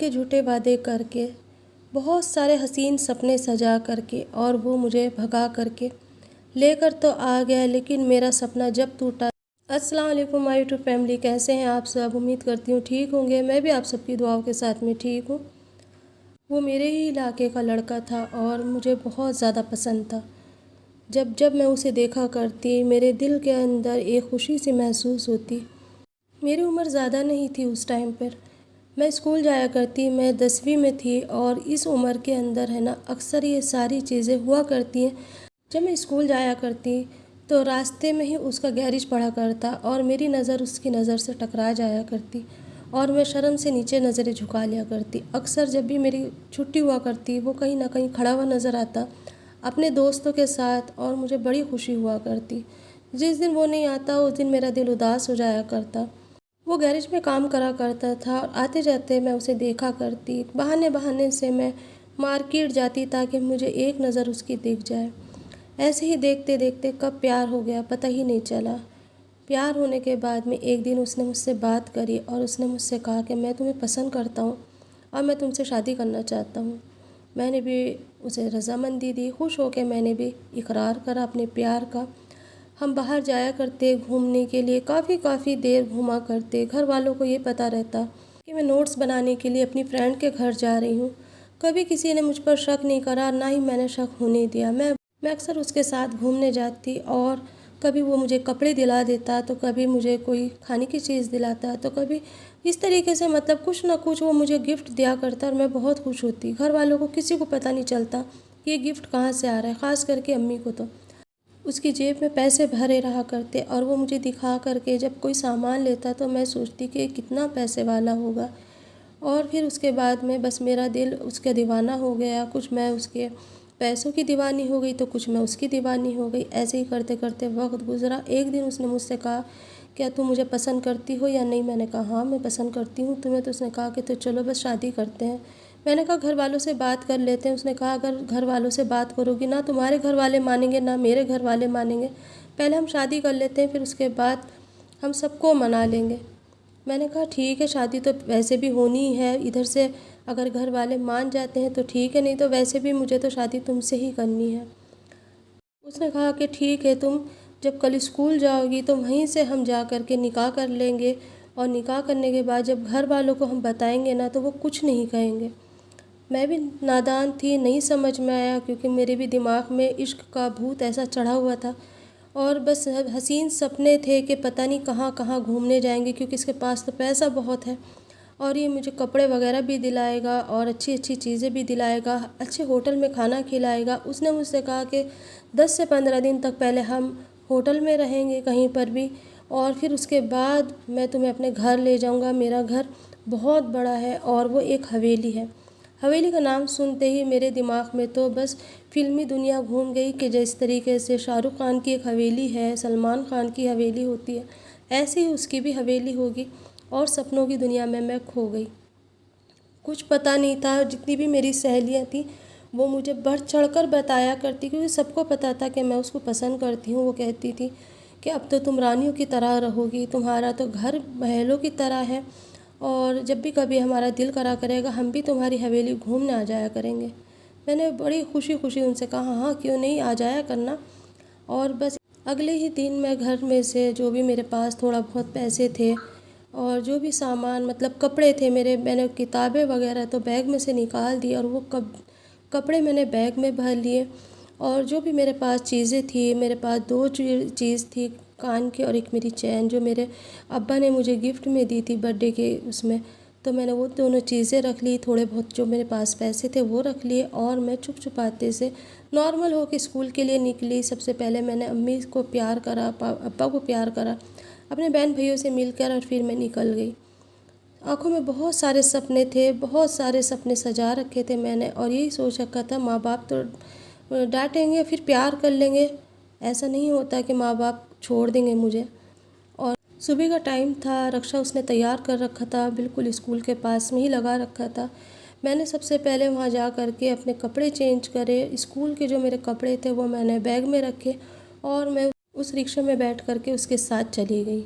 के झूठे वादे करके, बहुत सारे हसीन सपने सजा करके और वो मुझे भगा करके लेकर तो आ गया, लेकिन मेरा सपना जब टूटा। अस्सलाम वालेकुम माय यूट्यूब फैमिली, कैसे हैं आप सब? उम्मीद करती हूँ ठीक होंगे। मैं भी आप सबकी दुआओं के साथ में ठीक हूँ। वो मेरे ही इलाके का लड़का था और मुझे बहुत ज़्यादा पसंद था। जब जब मैं उसे देखा करती, मेरे दिल के अंदर एक खुशी सी महसूस होती। मेरी उम्र ज़्यादा नहीं थी उस टाइम पर। मैं स्कूल जाया करती, मैं 10वीं में थी और इस उम्र के अंदर है ना, अक्सर ये सारी चीज़ें हुआ करती हैं। जब मैं स्कूल जाया करती तो रास्ते में ही उसका गैरेज पड़ा करता और मेरी नज़र उसकी नज़र से टकरा जाया करती और मैं शर्म से नीचे नज़रें झुका लिया करती। अक्सर जब भी मेरी छुट्टी हुआ करती, वो कहीं ना कहीं खड़ा हुआ नज़र आता अपने दोस्तों के साथ और मुझे बड़ी खुशी हुआ करती। जिस दिन वो नहीं आता उस दिन मेरा दिल उदास हो जाया करता। वो गैरेज में काम करा करता था और आते जाते मैं उसे देखा करती। बहाने बहाने से मैं मार्केट जाती ताकि मुझे एक नज़र उसकी दिख जाए। ऐसे ही देखते देखते कब प्यार हो गया पता ही नहीं चला। प्यार होने के बाद में एक दिन उसने मुझसे बात करी और उसने मुझसे कहा कि मैं तुम्हें पसंद करता हूँ और मैं तुमसे शादी करना चाहता हूँ। मैंने भी उसे रज़ामंदी दी, खुश होकर मैंने भी इकरार करा अपने प्यार का। हम बाहर जाया करते घूमने के लिए, काफ़ी देर घूमा करते। घर वालों को ये पता रहता कि मैं नोट्स बनाने के लिए अपनी फ्रेंड के घर जा रही हूँ। कभी किसी ने मुझ पर शक नहीं करा, ना ही मैंने शक होने दिया। मैं अक्सर उसके साथ घूमने जाती और कभी वो मुझे कपड़े दिला देता, तो कभी मुझे कोई खाने की चीज़ दिलाता, तो कभी इस तरीके से, मतलब कुछ ना कुछ वो मुझे गिफ्ट दिया करता और मैं बहुत खुश होती। घर वालों को किसी को पता नहीं चलता कि ये गिफ्ट कहाँ से आ रहा है, ख़ास करके अम्मी को। तो उसकी जेब में पैसे भरे रहा करते और वो मुझे दिखा करके जब कोई सामान लेता तो मैं सोचती कि कितना पैसे वाला होगा। और फिर उसके बाद में बस मेरा दिल उसका दीवाना हो गया। कुछ मैं उसके पैसों की दीवानी हो गई तो कुछ मैं उसकी दीवानी हो गई। ऐसे ही करते करते वक्त गुजरा। एक दिन उसने मुझसे कहा, क्या तुम मुझे पसंद करती हो या नहीं? मैंने कहा हाँ मैं पसंद करती हूँ तुम्हें। तो उसने कहा कि तो चलो बस शादी करते हैं। मैंने कहा घर वालों से बात कर लेते हैं। उसने कहा अगर घर वालों से बात करोगी ना तुम्हारे घर वाले मानेंगे ना मेरे घर वाले मानेंगे, पहले हम शादी कर लेते हैं फिर उसके बाद हम सबको मना लेंगे। मैंने कहा ठीक है, शादी तो वैसे भी होनी ही है। इधर से अगर घर वाले मान जाते हैं तो ठीक है, नहीं तो वैसे भी मुझे तो शादी तुमसे ही करनी है। उसने कहा कि ठीक है, तुम जब कल स्कूल जाओगी तो वहीं से हम जा कर के निकाह कर लेंगे और निकाह करने के बाद जब घर वालों को हम बताएंगे ना तो वो कुछ नहीं कहेंगे। मैं भी नादान थी, नहीं समझ में आया, क्योंकि मेरे भी दिमाग में इश्क का भूत ऐसा चढ़ा हुआ था और बस हसीन सपने थे कि पता नहीं कहाँ कहाँ घूमने जाएंगे, क्योंकि इसके पास तो पैसा बहुत है और ये मुझे कपड़े वगैरह भी दिलाएगा और अच्छी अच्छी चीज़ें भी दिलाएगा, अच्छे होटल में खाना खिलाएगा। उसने मुझसे कहा कि 10 से 15 दिन तक पहले हम होटल में रहेंगे कहीं पर भी और फिर उसके बाद मैं तुम्हें अपने घर ले जाऊंगा। मेरा घर बहुत बड़ा है और वो एक हवेली है। हवेली का नाम सुनते ही मेरे दिमाग में तो बस फिल्मी दुनिया घूम गई कि जिस तरीके से शाहरुख खान की एक हवेली है, सलमान खान की हवेली होती है, ऐसे ही उसकी भी हवेली होगी और सपनों की दुनिया में मैं खो गई। कुछ पता नहीं था। जितनी भी मेरी सहेलियां थी वो मुझे बढ़ चढ़कर बताया करती, क्योंकि सबको पता था कि मैं उसको पसंद करती हूँ। वो कहती थी कि अब तो तुम रानियों की तरह रहोगी, तुम्हारा तो घर महलों की तरह है और जब भी कभी हमारा दिल करा करेगा हम भी तुम्हारी हवेली घूमने आ जाया करेंगे। मैंने बड़ी खुशी खुशी उनसे कहा हाँ क्यों नहीं, आ जाया करना। और बस अगले ही दिन मैं घर में से जो भी मेरे पास थोड़ा बहुत पैसे थे और जो भी सामान, मतलब कपड़े थे मेरे, मैंने किताबें वगैरह तो बैग में से निकाल दी और वो कपड़े मैंने बैग में भर लिए। और जो भी मेरे पास चीज़ें थी, मेरे पास दो चीज़ थी, कान की और एक मेरी चैन, जो मेरे अब्बा ने मुझे गिफ्ट में दी थी बर्थडे के उसमें, तो मैंने वो दोनों चीज़ें रख ली। थोड़े बहुत जो मेरे पास पैसे थे वो रख लिए और मैं छुप छुपाते से नॉर्मल हो के स्कूल के लिए निकली। सबसे पहले मैंने अम्मी को प्यार करा, अब्बा को प्यार करा, अपने बहन भाइयों से मिलकर, और फिर मैं निकल गई। आंखों में बहुत सारे सपने थे, बहुत सारे सपने सजा रखे थे मैंने और यही सोच रखा था माँ बाप तो डांटेंगे फिर प्यार कर लेंगे, ऐसा नहीं होता कि माँ बाप छोड़ देंगे मुझे। और सुबह का टाइम था, रक्षा उसने तैयार कर रखा था, बिल्कुल स्कूल के पास में ही लगा रखा था। मैंने सबसे पहले वहाँ जा कर के अपने कपड़े चेंज करे। स्कूल के जो मेरे कपड़े थे वो मैंने बैग में रखे और मैं उस रिक्शा में बैठ कर के उसके साथ चली गई।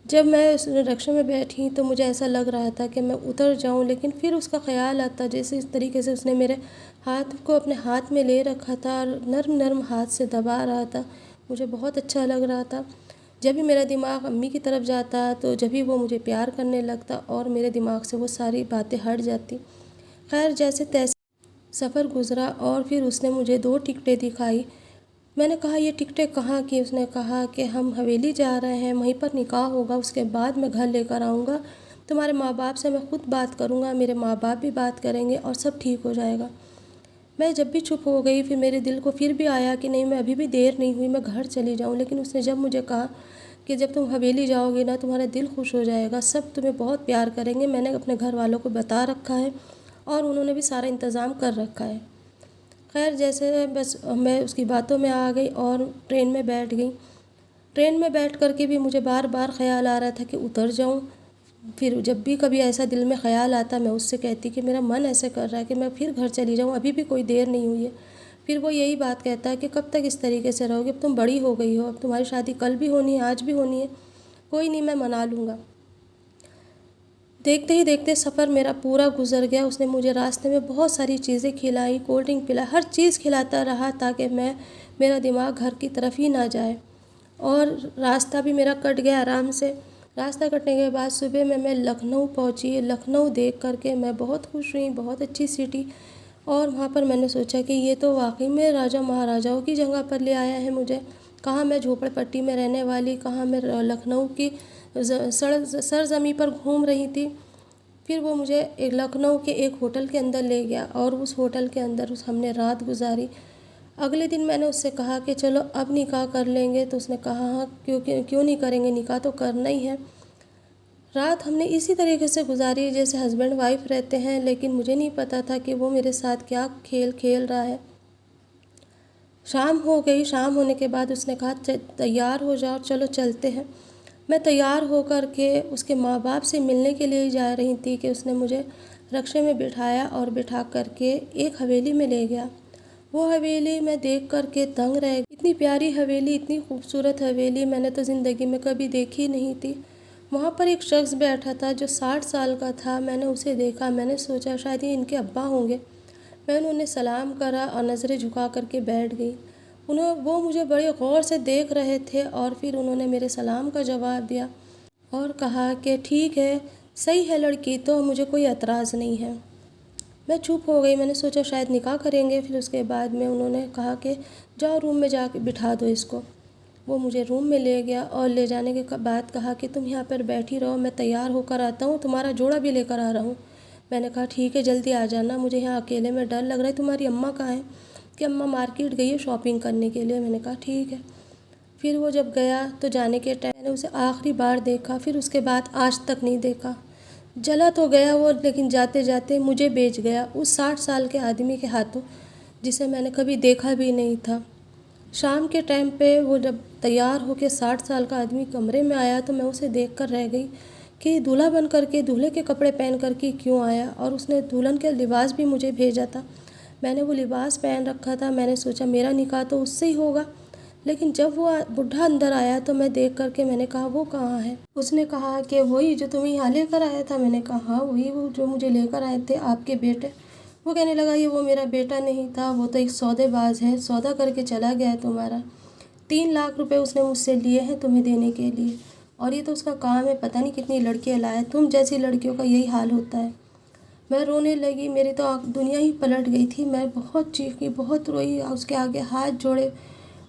जब मैं उस रिक्शे में बैठी तो मुझे ऐसा लग रहा था कि मैं उतर जाऊं, लेकिन फिर उसका ख़्याल आता जैसे इस तरीके से उसने मेरे हाथ को अपने हाथ में ले रखा था और नर्म नर्म हाथ से दबा रहा था। मुझे बहुत अच्छा लग रहा था। जब भी मेरा दिमाग अम्मी की तरफ जाता तो जब भी वो मुझे प्यार करने लगता और मेरे दिमाग से वो सारी बातें हट जाती। खैर, जैसे तैसे सफ़र गुज़रा और फिर उसने मुझे 2 टिकटें दिखाई। मैंने कहा, ये टिकटें कहाँ की? उसने कहा कि हम हवेली जा रहे हैं, वहीं पर निकाह होगा, उसके बाद मैं घर लेकर आऊँगा। तुम्हारे माँ बाप से मैं ख़ुद बात करूँगा, मेरे माँ बाप भी बात करेंगे और सब ठीक हो जाएगा। मैं जब भी चुप हो गई, फिर मेरे दिल को फिर भी आया कि नहीं, मैं अभी भी देर नहीं हुई, मैं घर चली जाऊँ। लेकिन उसने जब मुझे कहा कि जब तुम हवेली जाओगी ना, तुम्हारा दिल खुश हो जाएगा, सब तुम्हें बहुत प्यार करेंगे, मैंने अपने घर वालों को बता रखा है और उन्होंने भी सारा इंतज़ाम कर रखा है। खैर, जैसे बस मैं उसकी बातों में आ गई और ट्रेन में बैठ गई। ट्रेन में बैठ कर के भी मुझे बार बार ख़्याल आ रहा था कि उतर जाऊं। फिर जब भी कभी ऐसा दिल में ख़्याल आता, मैं उससे कहती कि मेरा मन ऐसे कर रहा है कि मैं फिर घर चली जाऊं, अभी भी कोई देर नहीं हुई है। फिर वो यही बात कहता है कि कब तक इस तरीके से रहोगे, अब तुम बड़ी हो गई हो, अब तुम्हारी शादी कल भी होनी है, आज भी होनी है, कोई नहीं, मैं मना लूँगा। देखते ही देखते सफ़र मेरा पूरा गुजर गया। उसने मुझे रास्ते में बहुत सारी चीज़ें खिलाई, कोल्ड ड्रिंक पिलाई, हर चीज़ खिलाता रहा ताकि मेरा दिमाग घर की तरफ ही ना जाए। और रास्ता भी मेरा कट गया आराम से। रास्ता कटने के बाद सुबह में मैं लखनऊ पहुंची। लखनऊ देख करके मैं बहुत खुश हुई, बहुत अच्छी सिटी। और वहाँ पर मैंने सोचा कि ये तो वाकई में राजा महाराजाओं की जगह पर ले आया है मुझे। कहाँ मैं झोपड़पट्टी में रहने वाली, कहाँ मैं लखनऊ की सरज़मीं पर घूम रही थी। फिर वो मुझे एक लखनऊ के एक होटल के अंदर ले गया और उस होटल के अंदर हमने रात गुजारी। अगले दिन मैंने उससे कहा कि चलो अब निकाह कर लेंगे, तो उसने कहा हाँ, क्यों नहीं करेंगे, निकाह तो करना ही है। रात हमने इसी तरीके से गुजारी जैसे हस्बैंड वाइफ रहते हैं, लेकिन मुझे नहीं पता था कि वो मेरे साथ क्या खेल खेल रहा है। शाम हो गई। शाम होने के बाद उसने कहा तैयार हो जाओ, चलो चलते हैं। मैं तैयार होकर के उसके माँ बाप से मिलने के लिए जा रही थी कि उसने मुझे रिक्शे में बिठाया और बिठा करके एक हवेली में ले गया। वो हवेली मैं देख कर के दंग रह गई। इतनी प्यारी हवेली, इतनी खूबसूरत हवेली मैंने तो ज़िंदगी में कभी देखी नहीं थी। वहाँ पर एक शख्स बैठा था जो 60 साल का था। मैंने उसे देखा, मैंने सोचा शायद ये इनके अब्बा होंगे। मैंने उन्हें सलाम करा और नज़रें झुका करके बैठ गई। वो मुझे बड़े गौर से देख रहे थे और फिर उन्होंने मेरे सलाम का जवाब दिया और कहा कि ठीक है, सही है लड़की, तो मुझे कोई एतराज़ नहीं है। मैं चुप हो गई। मैंने सोचा शायद निकाह करेंगे। फिर उसके बाद में उन्होंने कहा कि जाओ रूम में जाके बिठा दो इसको। वो मुझे रूम में ले गया और ले जाने के बाद कहा कि तुम यहाँ पर बैठी रहो, मैं तैयार होकर आता हूँ, तुम्हारा जोड़ा भी लेकर आ रहा हूँ। मैंने कहा ठीक है, जल्दी आ जाना, मुझे यहाँ अकेले में डर लग रहा है। तुम्हारी अम्मा कहाँ है? कि अम्मा मार्केट गई है शॉपिंग करने के लिए। मैंने कहा ठीक है। फिर वो जब गया तो जाने के टाइम मैंने उसे आखिरी बार देखा, फिर उसके बाद आज तक नहीं देखा। जला तो गया वो, लेकिन जाते जाते मुझे बेच गया उस 60 साल के आदमी के हाथों, जिसे मैंने कभी देखा भी नहीं था। शाम के टाइम पे वो जब तैयार होकर 60 साल का आदमी कमरे में आया तो मैं उसे देखकर रह गई कि दूल्हा बन करके दूल्हे के कपड़े पहन करके क्यों आया, और उसने दुल्हन के लिबास भी मुझे भेजा था। मैंने वो लिबास पहन रखा था। मैंने सोचा मेरा निकाह तो उससे ही होगा। लेकिन जब वो बुढ़ा अंदर आया तो मैं देख करके मैंने कहा वो कहाँ है? उसने कहा कि वही जो तुम्हें यहाँ लेकर आया था। मैंने कहा हाँ, वही, वो जो मुझे लेकर आए थे आपके बेटे। वो कहने लगा ये वो मेरा बेटा नहीं था, वो तो एक सौदेबाज है, सौदा करके चला गया है तुम्हारा। 3 लाख रुपए उसने मुझसे लिए हैं तुम्हें देने के लिए, और ये तो उसका काम है, पता नहीं कितनी लड़कियाँ लाए, तुम जैसी लड़कियों का यही हाल होता है। मैं रोने लगी, मेरी तो दुनिया ही पलट गई थी। मैं बहुत चीखी, बहुत रोई, उसके आगे हाथ जोड़े।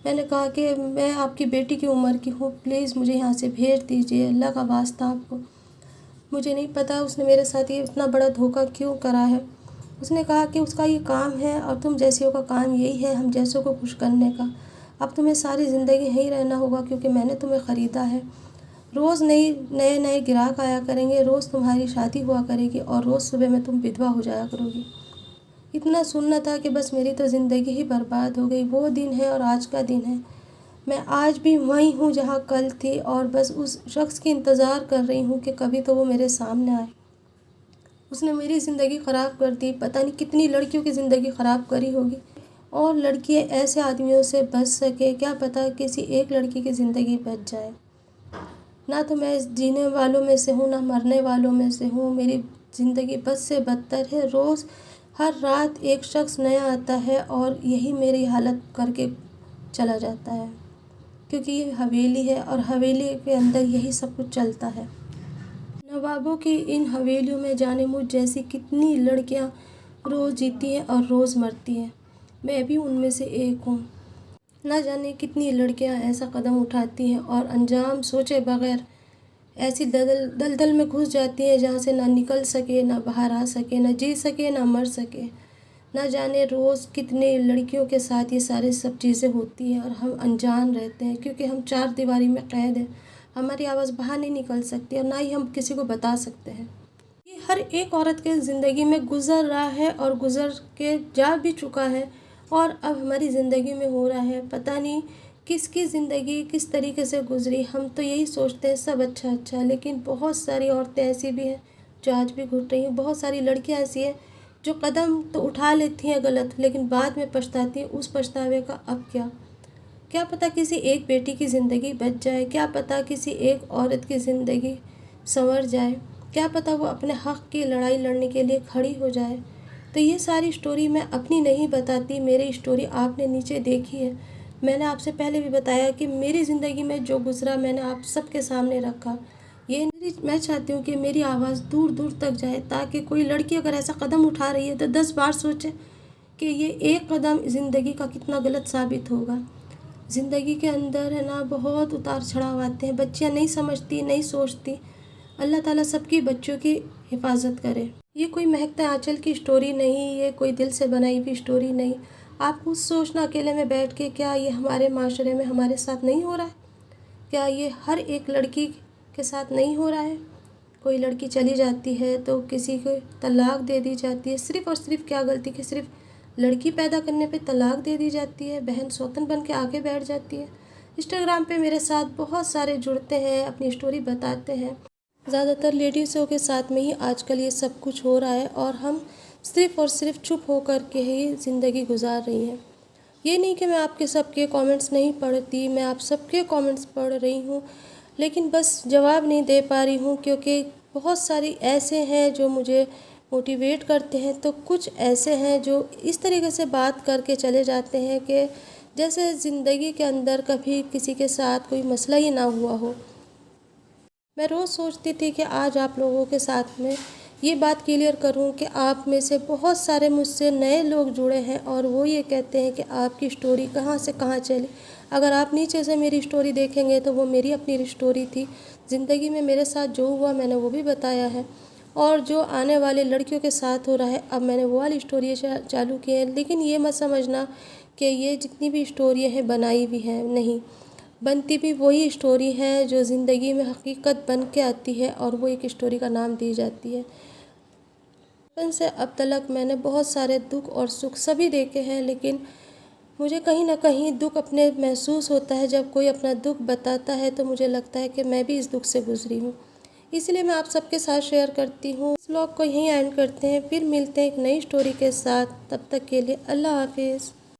मैंने कहा कि मैं आपकी बेटी की उम्र की हूँ, प्लीज़ मुझे यहाँ से भेज दीजिए, अल्लाह का वास्ता आपको। मुझे नहीं पता उसने मेरे साथ ये इतना बड़ा धोखा क्यों करा है। उसने कहा कि उसका ये काम है और तुम जैसियों का काम यही है हम जैसों को खुश करने का। अब तुम्हें सारी ज़िंदगी यहीं रहना होगा क्योंकि मैंने तुम्हें ख़रीदा है। रोज़ नए नए ग्राहक आया करेंगे, रोज़ तुम्हारी शादी हुआ करेगी और रोज़ सुबह में तुम विधवा हो जाया करोगी। इतना सुनना था कि बस मेरी तो ज़िंदगी ही बर्बाद हो गई। वो दिन है और आज का दिन है। मैं आज भी वहीं हूँ जहाँ कल थी और बस उस शख्स की इंतज़ार कर रही हूँ कि कभी तो वो मेरे सामने आए। उसने मेरी ज़िंदगी ख़राब कर दी, पता नहीं कितनी लड़कियों की ज़िंदगी ख़राब करी होगी, और लड़कियाँ ऐसे आदमियों से बच सके, क्या पता किसी एक लड़की की ज़िंदगी बच जाए। ना तो मैं जीने वालों में से हूँ ना मरने वालों में से हूँ। मेरी ज़िंदगी बद से बदतर है। रोज़ हर रात एक शख्स नया आता है और यही मेरी हालत करके चला जाता है, क्योंकि ये हवेली है और हवेली के अंदर यही सब कुछ चलता है। नवाबों की इन हवेलियों में जाने मुझ जैसी कितनी लड़कियां रोज़ जीती हैं और रोज़ मरती हैं। मैं भी उनमें से एक हूँ। ना जाने कितनी लड़कियां ऐसा कदम उठाती हैं और अंजाम सोचे बगैर ऐसी दलदल में घुस जाती हैं जहाँ से ना निकल सके, ना बाहर आ सके, ना जी सके, ना मर सके। ना जाने रोज़ कितने लड़कियों के साथ ये सारी सब चीज़ें होती हैं और हम अनजान रहते हैं, क्योंकि हम चार दीवारी में कैद हैं। हमारी आवाज़ बाहर नहीं निकल सकती और ना ही हम किसी को बता सकते हैं। ये हर एक औरत के ज़िंदगी में गुज़र रहा है और गुज़र के जा भी चुका है और अब हमारी ज़िंदगी में हो रहा है। पता नहीं किसकी ज़िंदगी किस तरीके से गुज़री। हम तो यही सोचते हैं सब अच्छा अच्छा, लेकिन बहुत सारी औरतें ऐसी भी हैं जो आज भी घुट रही हैं। बहुत सारी लड़कियां ऐसी हैं जो कदम तो उठा लेती हैं गलत, लेकिन बाद में पछताती हैं। उस पछतावे का अब क्या पता किसी एक बेटी की ज़िंदगी बच जाए, क्या पता किसी एक औरत की ज़िंदगी संवर जाए, क्या पता वो अपने हक़ की लड़ाई लड़ने के लिए खड़ी हो जाए। तो ये सारी स्टोरी मैं अपनी नहीं बताती, मेरी स्टोरी आपने नीचे देखी है। मैंने आपसे पहले भी बताया कि मेरी ज़िंदगी में जो गुज़रा मैंने आप सबके सामने रखा। मैं चाहती हूँ कि मेरी आवाज़ दूर दूर तक जाए, ताकि कोई लड़की अगर ऐसा कदम उठा रही है तो 10 बार सोचे कि ये एक कदम ज़िंदगी का कितना गलत साबित होगा। ज़िंदगी के अंदर है ना बहुत उतार चढ़ाव आते हैं। बच्चियाँ नहीं समझती, नहीं सोचती। अल्लाह ताला सबकी बच्चों की हिफाजत करे। ये कोई महकते आंचल की स्टोरी नहीं, ये कोई दिल से बनाई हुई स्टोरी नहीं। आप खुद सोचना अकेले में बैठ के, क्या ये हमारे माशरे में हमारे साथ नहीं हो रहा है? क्या ये हर एक लड़की के साथ नहीं हो रहा है? कोई लड़की चली जाती है तो किसी को तलाक दे दी जाती है, सिर्फ़ और सिर्फ क्या गलती कि सिर्फ लड़की पैदा करने पे तलाक दे दी जाती है। बहन सौतन बन के आगे बैठ जाती है। इंस्टाग्राम पे मेरे साथ बहुत सारे जुड़ते हैं, अपनी स्टोरी बताते हैं। ज़्यादातर लेडीज़ों के साथ में ही आजकल ये सब कुछ हो रहा है और हम सिर्फ़ और सिर्फ चुप होकर के ही ज़िंदगी गुजार रही हैं। ये नहीं कि मैं आपके सबके कमेंट्स नहीं पढ़ती, मैं आप सबके कमेंट्स पढ़ रही हूँ, लेकिन बस जवाब नहीं दे पा रही हूँ, क्योंकि बहुत सारी ऐसे हैं जो मुझे मोटिवेट करते हैं, तो कुछ ऐसे हैं जो इस तरीके से बात करके चले जाते हैं कि जैसे ज़िंदगी के अंदर कभी किसी के साथ कोई मसला ही ना हुआ हो। मैं रोज़ सोचती थी कि आज आप लोगों के साथ में ये बात क्लियर करूं कि आप में से बहुत सारे मुझसे नए लोग जुड़े हैं और वो ये कहते हैं कि आपकी स्टोरी कहाँ से कहाँ चली। अगर आप नीचे से मेरी स्टोरी देखेंगे तो वो मेरी अपनी स्टोरी थी। ज़िंदगी में मेरे साथ जो हुआ मैंने वो भी बताया है, और जो आने वाली लड़कियों के साथ हो रहा है अब मैंने वो वाली स्टोरी चालू की है। लेकिन ये मत समझना कि ये जितनी भी स्टोरियाँ हैं बनाई हुई हैं, नहीं, बनती भी वही स्टोरी है जो ज़िंदगी में हकीकत बन के आती है और वो एक स्टोरी का नाम दी जाती है। बचपन से अब तक मैंने बहुत सारे दुख और सुख सभी देखे हैं, लेकिन मुझे कहीं ना कहीं दुख अपने महसूस होता है। जब कोई अपना दुख बताता है तो मुझे लगता है कि मैं भी इस दुख से गुजरी हूँ, इसलिए मैं आप सबके साथ शेयर करती हूँ। इस व्लॉग को यहीं एंड करते हैं, फिर मिलते हैं एक नई स्टोरी के साथ। तब तक के लिए अल्लाह हाफिज़।